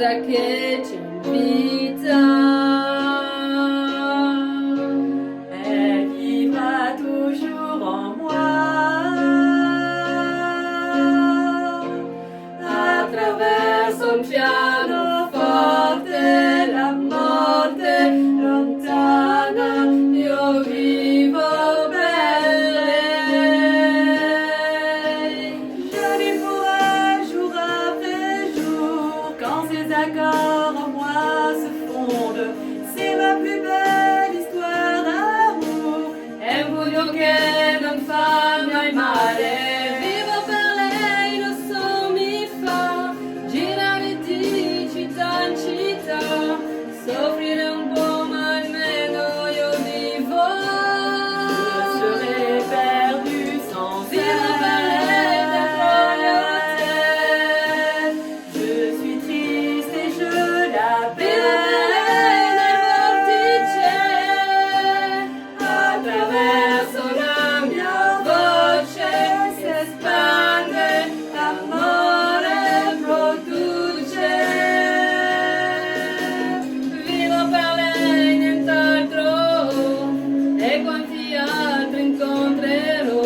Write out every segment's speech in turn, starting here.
cosa che ci invita. Elle vivra toujours en moi. Attraverso un pianoforte, la morte lontana, io vivo per lei. Je lui pourrai jour après jour, quand ces accords en moi se fondent. C'est ma plus belle histoire d'amour. È un pugno che non fa mai male. Vivo per lei, lo so, mi fa girare di città in città, soffrire un po', ma almeno io vivo. Je serai perdu sans Vivo per lei dentro le hotel. je suis triste et je Vivo per l'appelle. lei nel vortice, attraverso la mia voce si espande, l'amore produce. Vivo per lei, nient'altro, e quanti altri incontrerò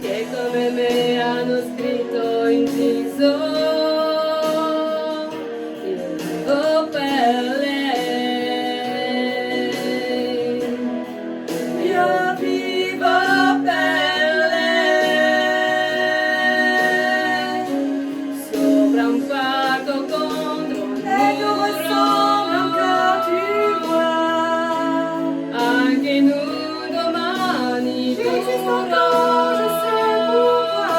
che come me hanno scritto in viso. Io vivo per lei. Io vivo per lei. Sopra un palco contro un Elle nous ressemble encore, tu muro. vois. Anche nous domani J'existe giuro. encore, je sais pourquoi.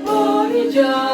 Ogni giorno